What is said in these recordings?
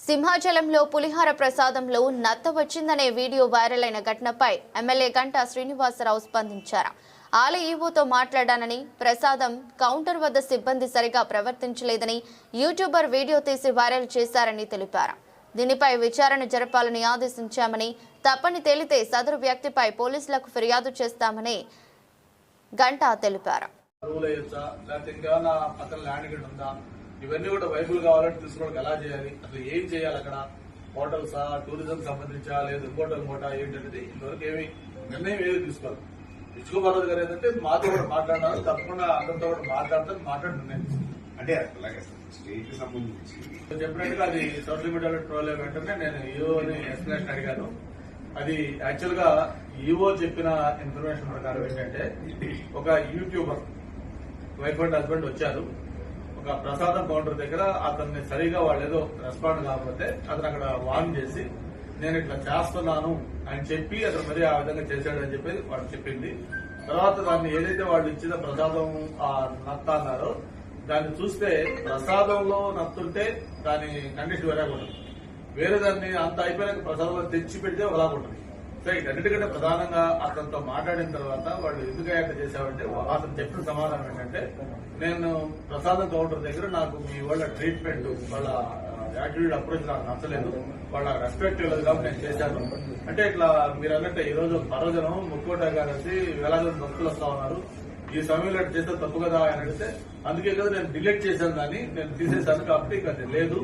సింహాచలంలో పులిహార ప్రసాదంలో నత్త వచ్చిందనే వీడియో వైరల్ అయిన ఘటనపై ఎమ్మెల్యే గంటా శ్రీనివాసరావు స్పందించారు. ఆలయ ఈవోతో మాట్లాడానని, ప్రసాదం కౌంటర్ వద్ద సిబ్బంది సరిగా ప్రవర్తించలేదని యూట్యూబర్ వీడియో తీసి వైరల్ చేశారని తెలిపారు. దీనిపై విచారణ జరపాలని ఆదేశించామని, తప్పని తేలితే సదరు వ్యక్తిపై పోలీసులకు ఫిర్యాదు చేస్తామని గంటా తెలిపారు. ఇవన్నీ కూడా వైబుల్ కావాలంటే తీసుకోవడానికి ఎలా చేయాలి, అసలు ఏం చేయాలి, అక్కడ హోటల్సా, టూరిజం సంబంధించా, లేదా ఇంకోట ఏంటనేది ఇంతవరకు ఏమి నిర్ణయం ఏది తీసుకోవాలి. ఇచ్చుకోబారాజు గారు ఏంటంటే మాతో కూడా మాట్లాడారు, తప్పకుండా అందరితో కూడా మాట్లాడి నిర్ణయం అంటే స్టేట్ కి సంబంధించి చెప్పినట్టుగా అది సోషల్ మీడియాలో ట్రోల్ అయిన వెంటనే నేను ఈఓని ఎక్స్ప్లెనేషన్ అడిగాను. అది యాక్చువల్ గా ఈఓ చెప్పిన ఇన్ఫర్మేషన్ ప్రకారం ఏంటంటే ఒక యూట్యూబర్ వైఫ్ అండ్ హస్బెండ్ వచ్చారు. ఒక ప్రసాదం కౌంటర్ దగ్గర అతన్ని సరిగా వాళ్ళు ఏదో రెస్పాండ్ కాకపోతే అతను అక్కడ వార్న్ చేసి నేను ఇట్లా చేస్తున్నాను అని చెప్పి అతను మరి ఆ విధంగా చేశాడని చెప్పి వాళ్ళు చెప్పింది. తర్వాత దాన్ని ఏదైతే వాళ్ళు ఇచ్చిన ప్రసాదం ఆ నత్త అన్నారో దాన్ని చూస్తే ప్రసాదంలో నత్తుంటే దాని కండిషన్ వేరేగా ఉంటుంది, వేరే దాన్ని అంత అయిపోయినాక ప్రసాదంలో తెచ్చి పెడితే ఒకలాగా ఉంటుంది. సో ఇటన్నిటికంటే ప్రధానంగా అతనితో మాట్లాడిన తర్వాత వాళ్ళు ఎందుకు అయ్యాక చేశామంటే అతను చెప్పిన సమాధానం ఏంటంటే నేను ప్రసాదం కౌంటర్ దగ్గర నాకు మీ వాళ్ళ ట్రీట్మెంట్, వాళ్ళ యాటిట్యూడ్ అప్రోచ్ నాకు నచ్చలేదు, వాళ్ళ రెస్పెక్ట్ ఇవ్వలేదు కాబట్టి నేను చేశాను. అంటే ఇట్లా మీరు అన్నట్టే ఈ రోజు పర్వజనం ముక్కోట గారి వేలాది భక్తులు వస్తా ఉన్నారు, ఈ సమయంలో చేస్తే తప్పు కదా అని అడిగితే అందుకే కదా నేను డిలీట్ చేశాను, దాన్ని నేను తీసేశాను కాబట్టి ఇక లేదు,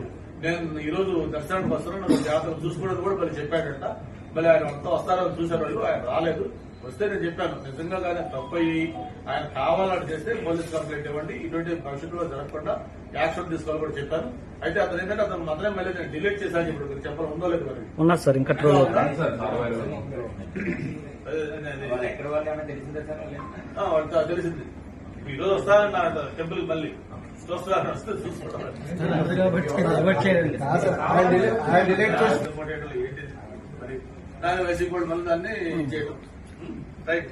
నేను ఈ రోజు దర్శనానికి వస్తాను, నాకు జాతర చూసుకోవడం కూడా మళ్ళీ చెప్పాడంట. మళ్ళీ ఆయన అంతా వస్తారని చూశారు వాళ్ళు, ఆయన రాలేదు. వస్తే నేను చెప్పాను నిజంగా కానీ తప్పు అయ్యి ఆయన కావాలని చేస్తే పోలీస్ కంప్లైంట్ ఇవ్వండి, ఇటువంటి భవిష్యత్తులో జరగకుండా యాక్షన్ తీసుకోవాలని కూడా చెప్పాను. అయితే అతను ఏంటంటే అతను మాత్రమే మళ్ళీ నేను డిలీట్ చేశాను. ఇప్పుడు చెప్పాలి ఉందో లేదు మరి ఉన్నారు సార్, ఇంకా తెలిసింది. ఈ రోజు వస్తారన్న టెంపుల్ మళ్ళీ వస్తే చూసుకుంటాం. దాని వైసీపీ మళ్ళీ దాన్ని చేయడం రైట్.